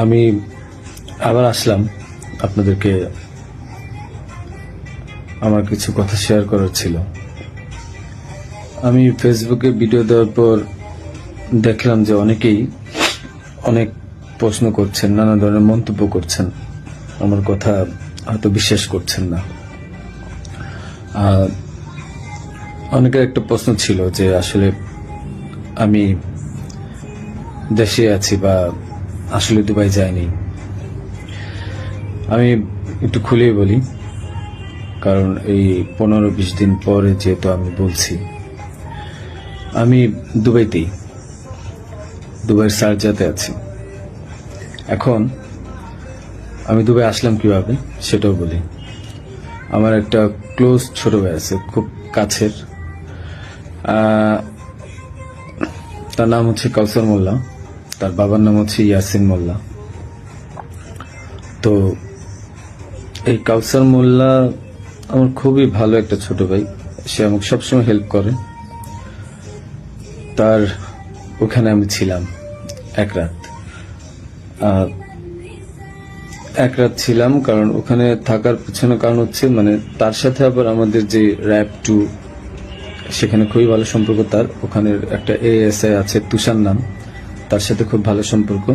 আমি আবার আসলাম আপনাদেরকে আমার কিছু কথা শেয়ার করার ছিল। আমি ফেসবুকে ভিডিও দেওয়ার পর দেখলাম যে অনেকেই অনেক প্রশ্ন করছেন, নানা ধরনের মন্তব্য করছেন, আমার কথা হয়তো বিশ্বাস করছেন না। অনেকের একটা প্রশ্ন ছিল যে আসলে আমি দেশে আছি বা আসলে দুবাই যাইনি। আমি একটু খুলেই বলি, কারণ এই 15-20 দিন পরে যেহেতু আমি বলছি, আমি দুবাইয়ের শারজাতে আছি। এখন আমি দুবাই আসলাম কিভাবে সেটাও বলি। আমার একটা ক্লোজ ছোট ভাই আছে, খুব কাছের। তার নাম হচ্ছে কাউসার মোল্লা, তার বাবার নাম হচ্ছে ইয়াসিন মোল্লা। তো এই কাউসার মোল্লা আমার খুবই ভালো একটা ছোট ভাই, সে আমাকে সবসময় হেল্প করে। তার ওখানে আমি ছিলাম এক রাত ছিলাম, কারণ ওখানে থাকার পিছনে কারণ হচ্ছে মানে তার সাথে আবার আমাদের যে র্যাব 2 সেখানে খুবই ভালো সম্পর্ক। তার ওখানের একটা এএসআই আছে তুষার নাম, তার সাথে খুব ভালো সম্পর্ক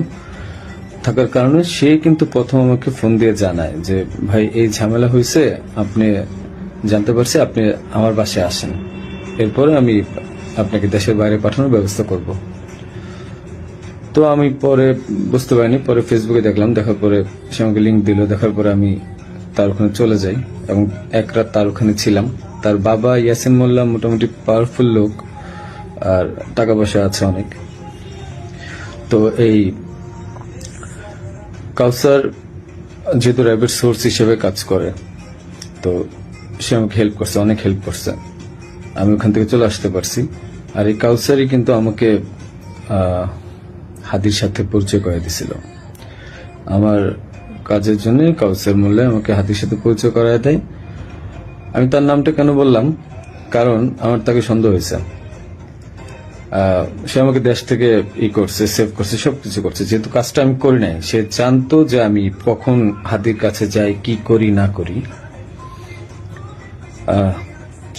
থাকার কারণে সে কিন্তু প্রথম আমাকে ফোন দিয়ে জানায় যে ভাই এই ঝামেলা হয়েছে, আপনি জানতে পারছি, আপনি আমার বাসায় আসেন, এরপরে আমি আপনাকে দেশের বাইরে পাঠানোর ব্যবস্থা করব। তো আমি পরে বুঝতে পারিনি, পরে ফেসবুকে দেখলাম, দেখার পরে সে আমাকে লিঙ্ক দিল, দেখার পরে আমি তার ওখানে চলে যাই এবং এক রাত তার ওখানে ছিলাম। তার বাবা ইয়াসিন মোল্লা মোটামুটি পাওয়ারফুল লোক আর টাকা পয়সা আছে অনেক। তো এই কাউসার যেহেতু র্যাবের সোর্স হিসেবে কাজ করে, তো সে আমাকে হেল্প করছে, অনেক হেল্প করছে, আমি ওখান থেকে চলে আসতে পারছি। আর এই কাউসারই কিন্তু আমাকে হাদির সাথে পরিচয় করে দিছিল আমার কাজের জন্য। কাউসার মোল্লা আমাকে হাদির সাথে পরিচয় করায় দেয়। আমি তার নামটা কেন বললাম, কারণ আমার তাকে সন্দেহ হয়েছে। সে আমাকে দেশ থেকে করছে, সেভ করছে, সবকিছু করছে। যেহেতু কাজটা আমি করি নাই, সে জানতো যে আমি কখন হাদির কাছে যাই, কি করি না করি,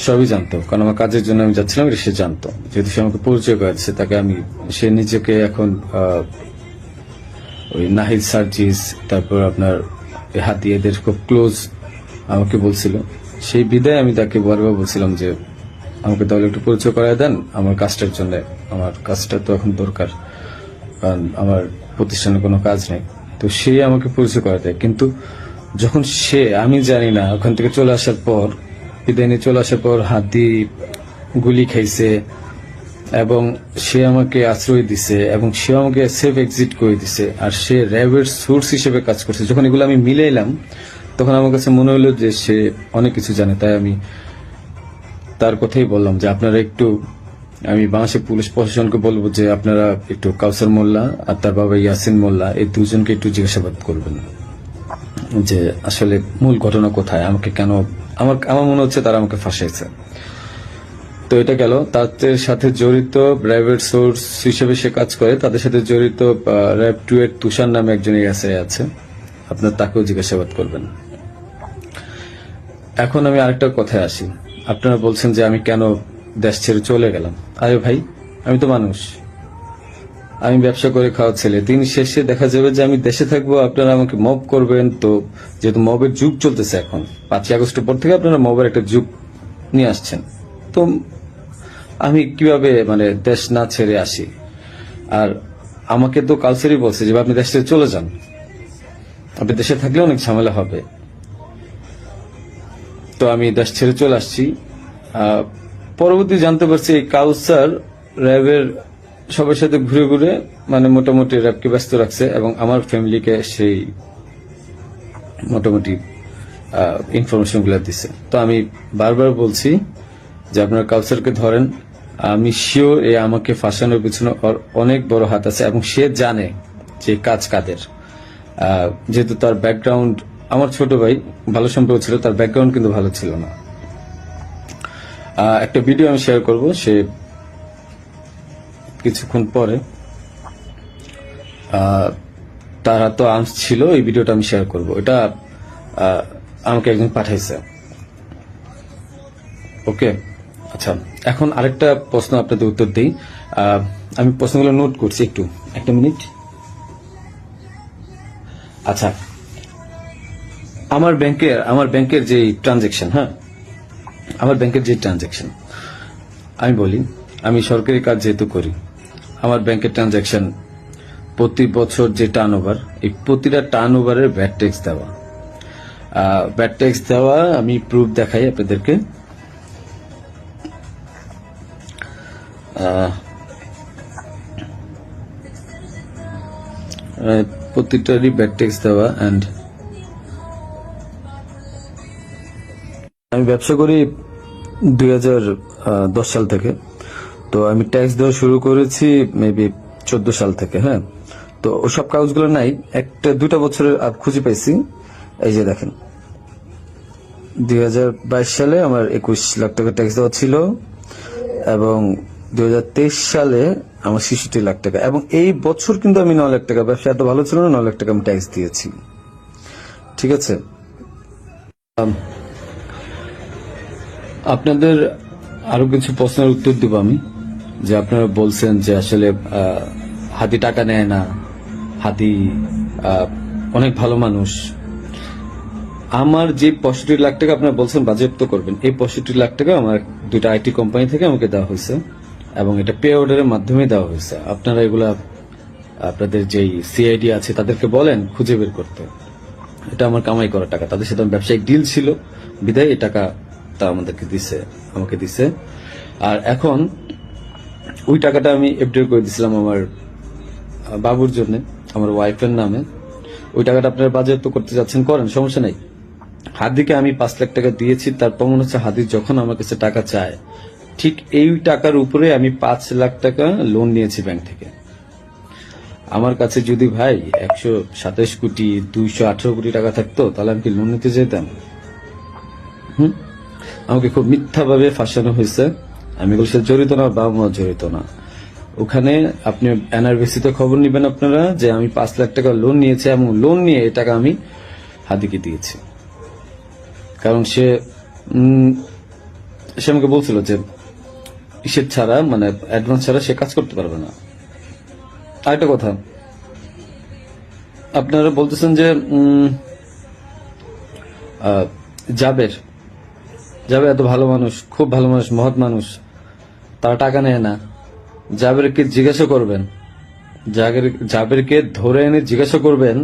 সবই জানতো, কারণ আমার কাজের জন্য আমি যাচ্ছিলাম, সে জানতো। যেহেতু সে আমাকে পরিচয় করেছে, তাকে আমি, সে নিজেকে এখন ওই নাহিদ সার্জিস, তারপর আপনার হাদি, এদের খুব ক্লোজ আমাকে বলছিল। সেই বিদায় আমি তাকে বারবার বলছিলাম যে আমাকে তাহলে একটু পরিচয় করায় দেন আমার কাজটার জন্য, আমার কাজটা তো এখন দরকার, কারণ আমার প্রতিষ্ঠানে কোনো কাজ নেই। তো সে আমাকে পরিচয় করায় দেয়, কিন্তু যখন সে, আমি জানি না, ওখান থেকে চলে আসার পর, বিদায় নিয়ে চলে আসার পর হাদি গুলি খাইছে এবং সে আমাকে আশ্রয় দিছে এবং সে আমাকে সেফ এক্সিট করে দিছে। আর সে র্যাবের সোর্স হিসেবে কাজ করছে। যখন এগুলো আমি মিলাইলাম, তখন আমার কাছে মনে হলো যে সে অনেক কিছু জানে। তাই আমি তার কথাই বললাম যে আপনারা একটু, আমি বাংলাদেশের পুলিশ প্রশাসনকে বলবো যে আপনারা একটু কাউসার মোল্লা আর তার বাবা ইয়াসিন মোল্লা, এই দুজনকে একটু জিজ্ঞাসাবাদ করবেন যে আসলে মূল ঘটনা কোথায়, আমাকে কেন, আমার মনে হচ্ছে তারা আমাকে ফাঁসাইছে। তো এটা গেল। তাদের সাথে জড়িত র্যাবের সোর্স হিসেবে সে কাজ করে, তাদের সাথে জড়িত র্যাব 2 এর তুষার নামে একজন এসআই আছে, আপনার তাকেও জিজ্ঞাসাবাদ করবেন। এখন আমি আরেকটা কথায় আসি। আপনারা বলছেন যে আমি কেন দেশ ছেড়ে চলে গেলাম। আরে ভাই, আমি তো মানুষ, আমি ব্যবসা করে খাওয়া ছেলে। দিন শেষে দেখা যাবে যে আমি দেশে থাকবো, আপনারা আমাকে মব করবেন। তো যেহেতু মবের যুগ চলতেছে এখন, 5ই আগস্টের পর থেকে আপনারা মবের একটা যুগ নিয়ে আসছেন, তো আমি কিভাবে মানে দেশ না ছেড়ে আসি? আর আমাকে তো কালচারই বলছে যে আপনি দেশ ছেড়ে চলে যান, আপনি দেশে থাকলে অনেক ঝামেলা হবে। তো আমি দেশ ছেড়ে চলে আসছি। পরবর্তী জানতে পারছি এই কাউসার র্যাবের সবার সাথে ঘুরে ঘুরে মানে মোটামুটি র্যাবকে ব্যস্ত রাখছে এবং আমার ফ্যামিলিকে সেই মোটামুটি ইনফরমেশন গুলো দিচ্ছে। তো আমি বারবার বলছি যে আপনারা কাউসারকে ধরেন। আমি শিওর এ আমাকে ফাঁসানোর পিছনে অনেক বড় হাত আছে এবং সে জানে যে কাজ কাদের। যেহেতু তার ব্যাকগ্রাউন্ড, আমার ছোট ভাই ভালো সম্পর্ক ছিল, তার ব্যাকগ্রাউন্ড কিন্তু ভালো ছিল না। একটা ভিডিও আমি শেয়ার করব, সে কিছুক্ষণ পরে তার হাতে আর্মস ছিল, এই ভিডিওটা আমি শেয়ার করব। এটা আমাকে একজন পাঠাইছে। ওকে, আচ্ছা, এখন আরেকটা প্রশ্ন আপনাদের উত্তর দিই। আমি প্রশ্নগুলো নোট করছি, একটু একটা মিনিট। আচ্ছা, আমার ব্যাংকের যে ট্রানজেকশন, হ্যাঁ, আমার ব্যাংকের যে ট্রানজেকশন, আমি বলি, আমি সরকারি কাজ যেহেতু করি, আমার ব্যাংকের ট্রানজেকশন প্রতি বছর যে টার্নওভার, এই প্রতিটা টার্নওভারের ভ্যাট ট্যাক্স দেওয়া, আমি প্রুফ দেখাই আপনাদেরকে। প্রতিটারই ভ্যাট ট্যাক্স দেওয়া। অ্যান্ড আমি ব্যবসা করি 2010 সাল থেকে। তো আমি ট্যাক্স দেওয়া শুরু করেছি মেবি 14 সাল থেকে। হ্যাঁ, তো ওসব কাগজগুলো নাই, একটা দুটা বছরের খুঁজে পাইছি। এই যে দেখেন, 2022 সালে আমার 21 লাখ টাকা ট্যাক্স দেওয়া ছিল, এবং 2023 সালে আমার 66 লাখ টাকা, এবং এই বছর কিন্তু আমি 9 লাখ টাকা, ব্যবসা এত ভালো ছিল না, 9 লাখ টাকা আমি ট্যাক্স দিয়েছি। ঠিক আছে, আপনাদের আরো কিছু প্রশ্নের উত্তর দিব আমি। যে আপনারা বলছেন যে আসলে হাতি টাকা নেয় না, হাতি অনেক ভালো মানুষ। আমার যে 65 লাখ টাকা আপনারা বলছেন বাজেয়াপ্ত করবেন, এই 65 লাখ টাকা আমার দুইটা আইটি কোম্পানি থেকে আমাকে দেওয়া হয়েছে, এবং এটা পে অর্ডারের মাধ্যমে দেওয়া হয়েছে। আপনারা এগুলা আপনাদের যেই সিআইডি আছে তাদেরকে বলেন খুঁজে বের করতে। এটা আমার কামাই করা টাকা, তাদের সাথে ব্যবসায়িক ডিল ছিল, বিদায় এই টাকা তা আমাকে দিছে। আর এখন ওই টাকাটা আমি এফডি করে দিছিলাম আমার বাবুর জন্য, আমার ওয়াইফের নামে। ওই টাকাটা আপনারা বাজেয়াপ্ত করতে যাচ্ছেন, করেন, সমস্যা নাই। হাদিকে আমি 5 লাখ টাকা দিয়েছি, তার প্রমাণ হচ্ছে হাদি যখন আমার কাছে টাকা চায়, ঠিক এই টাকার উপরে আমি 5 লাখ টাকা লোন নিয়েছি ব্যাংক থেকে। আমার কাছে যদি ভাই 127 কোটি 218 কোটি টাকা থাকতো, তাহলে আমি কি লোন নিতে যেতাম? আমাকে খুব মিথ্যাভাবে ফাঁসানো হয়েছে। আমি এগুলোর সাথে জড়িত না, বাবা মা জড়িত না। ওখানে আপনি এনআরবিসিতে খবর নিবেন আপনারা, যে আমি 5 লাখ টাকা লোন নিয়েছি, এবং লোন নিয়ে এই টাকা আমি হাদিকে দিয়েছি। কারণ সে আমাকে বলছিল যে ইসের ছাড়া, মানে অ্যাডভান্স ছাড়া সে কাজ করতে পারবে না। আরেকটা কথা, আপনারা বলতেছেন যে জাবের এত ভালো মানুষ, খুব ভালো মানুষ, মহৎ মানুষ, তারা টাকা নেয় না। জাবেরকে জিজ্ঞাসা করবেন, জাবেরকে ধরে এনে জিজ্ঞাসা করবেন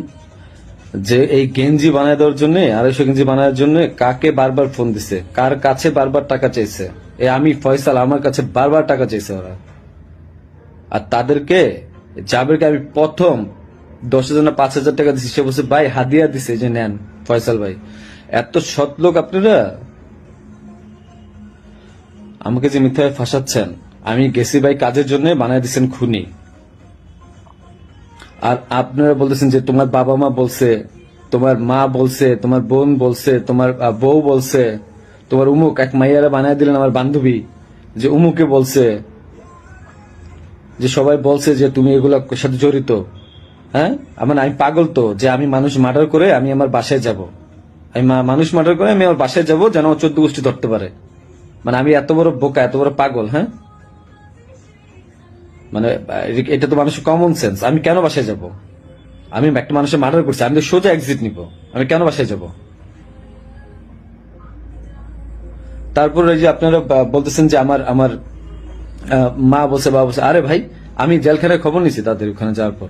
যে এই গেঞ্জি বানায় দেওয়ার জন্য, 250 গেঞ্জি বানানোর জন্য কাকে বারবার ফোন দিছে, কার কাছে বারবার টাকা চাইছে। আমি ফয়সাল, আমার কাছে বারবার টাকা চাইছে ওরা। আর তাদেরকে, জাবেরকে আমি প্রথম 10,000 না 5,000 টাকা দিছি, সে বলছে ভাই হাদিয়া দিছে, যে নেন ফয়সাল ভাই। এত সৎ লোক আপনারা। আমাকে যে মিথ্যায় ফাঁসাচ্ছেন, আমি গেছি ভাই কাজের জন্য, বানায় দিচ্ছেন খুনি। আর আপনারা বলতেছেন যে তোমার বাবা মা বলছে, তোমার মা বলছে, তোমার বোন বলছে, তোমার বউ বলছে, তোমার উমুক এক মাইয়ারা বানায় দিলেন আমার বান্ধবী, যে উমুকে বলছে, যে সবাই বলছে যে তুমি এগুলোর সাথে জড়িত। হ্যাঁ, আমি পাগল তো, যে আমি মানুষ মার্ডার করে আমি আমার বাসায় যাব, মানুষ মার্ডার করে আমি আমার বাসায় যাব, যেন 14 গোষ্ঠী ধরতে পারে। মানে আমি এত বড় বোকা, এত বড় পাগল? হ্যাঁ, মানে এটা তো মানুষের কমন সেন্স। আমি কেন বাসায় যাব? আমি একটা মানুষের মার্ডার করছি, আমি তো সোজা এক্সিট নিব, আমি কেন বাসায় যাব? তারপর এই যে আপনারা বলতেছেন যে আমার মা বলছে, বাবা বলছে। আরে ভাই, আমি জেলখানায় খবর নিছি তাদের ওখানে যাওয়ার পর।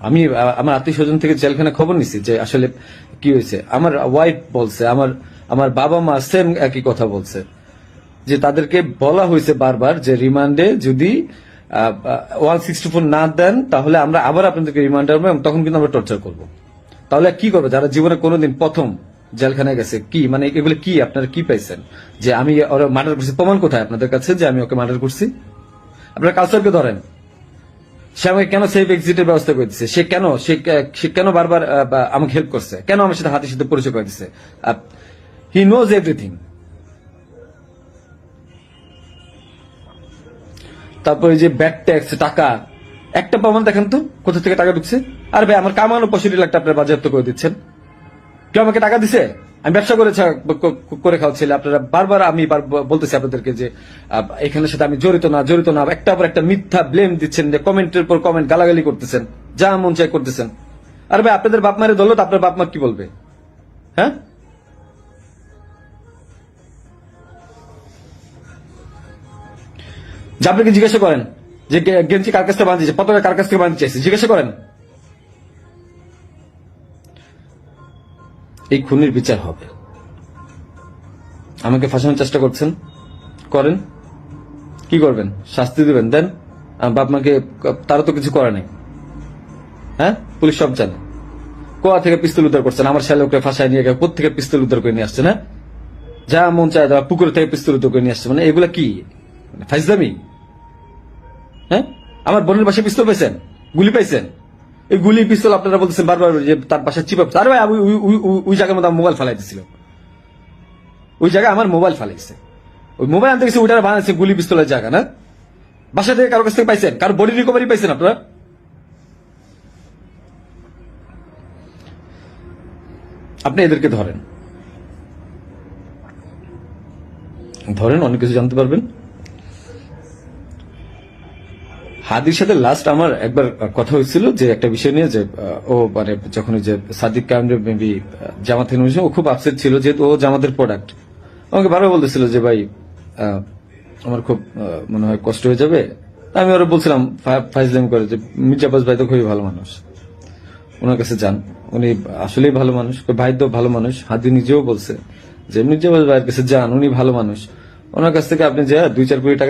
আমি আমার আত্মীয় স্বজন থেকে জেলখানায় খবর নিছি যে আসলে কি হয়েছে। আমার ওয়াইফ বলছে, আমার বাবা মা সেম একই কথা বলছে, যে তাদেরকে বলা হয়েছে বারবার যে রিমান্ডে যদি 164 না দেন, তাহলে আমরা আবার আপনাদেরকে রিমান্ড করবো, এবং তখন কিন্তু আমরা টর্চার করব। তাহলে কি করবে যারা জীবনে কোনোদিন প্রথম জেলখানায় গেছে? কি মানে এগুলো কি আপনারা কি পাইছেন? যে আমি ওরা মার্ডার করছি, প্রমাণ কোথায় আপনাদের কাছে যে আমি ওকে মার্ডার করছি? আপনারা কালচারকে ধরেন। সে আমাকে কেন সেফ এক্সিটের ব্যবস্থা করে দিচ্ছে? সে কেন বারবার আমাকে হেল্প করছে? কেন আমার সাথে হাতের সাথে পরিচয় করে দিচ্ছে? He knows everything. তারপরে যে ব্যাড ট্যাক্স টাকা, একটা প্রমাণ দেখেন তো কোথা থেকে টাকা ঢুকছে। আর ভাই আমার কামানো 65 লাখ টাকা আপনারা বাজেয়াপ্ত করে দিচ্ছেন। কেউ আমাকে টাকা দিছে? আমি ব্যবসা করে খাওয়াচ্ছিল। আপনারা বারবার আমি বলতেছি আপনাদেরকে যে এখানের সাথে আমি জড়িত না, একটা পর একটা মিথ্যা ব্লেম দিচ্ছেন, যে কমেন্টের পর কমেন্ট গালাগালি করতেছেন, যা মন চাই করতেছেন। আর ভাই আপনাদের বাপ মায়ের ধরলো তো আপনার বাপ মা কি বলবে? হ্যাঁ, যে আপনাকে জিজ্ঞাসা করেন যে গেঞ্জি কার কাছ থেকে বাঁধিয়েছে, পতাকা কার কাছ থেকে বাঁধতে চাইছে, জিজ্ঞাসা করেন। এই খুনির বিচার হবে। আমাকে ফাঁসানোর চেষ্টা করছেন, করেন, কি করবেন? শাস্তি দিবেন, দেন। বাপ মাকে তারা তো কিছু করে নাই। হ্যাঁ, পুলিশ সব জানে। কোয়া থেকে পিস্তল উদ্ধার করছেন, আমার শ্যালককে ফাঁসায় নিয়ে গেছে, কোথা থেকে পিস্তল উদ্ধার করে নিয়ে আসছে না? যা মন চায় পুকুর থেকে পিস্তল উদ্ধার করে নিয়ে আসছে। মানে এগুলা কি ফাইজলামি? হ্যাঁ, আমার বোনের বাসায় পিস্তল পাইছেন, গুলি পাইছেন। এই গুলি পিস্তল আপনারা বলতেছেন বারবার যে তার বাসায় চিপ। আরে ভাই ওই জায়গার মধ্যে মোবাইল ফালাই দিছিল, ওই জায়গায় আমার মোবাইল ফালাইছে। ওই মোবাইল আনতে গেছে, ওইটা বানাইছে গুলি পিস্তলের জায়গা না? বাসা থেকে কারো কাছ থেকে পাইছেন? কারো বডি রিকভারি পাইছেন আপনারা? আপনি এদেরকে ধরেন, অনেক কিছু জানতে পারবেন। হাদির সাথে লাস্ট আমার একবার কথা হয়েছিল যে একটা বিষয় নিয়ে, যে ও মানে যখন ওই যে সাদিক কামরে মেবি জামাত থেকে ও খুব আপসেট ছিল, যেহেতু ও জামাতের প্রোডাক্ট। আমাকে বারবার বলতেছিল যে ভাই আমার খুব মনে হয় কষ্ট হয়ে যাবে। আমি ওরা বলছিলাম ফাইজলাম করে যে মির্জাবাজ ভাই তো খুবই ভালো মানুষ, ওনার কাছে যান, উনি আসলেই ভালো মানুষ। ভাই তো ভালো মানুষ, হাদি নিজেও বলছে যে মির্জাবাজ ভাইয়ের কাছে যান, উনি ভালো মানুষ। ওনার কাছ থেকে আপনি যে 2-4 কোটি টাকা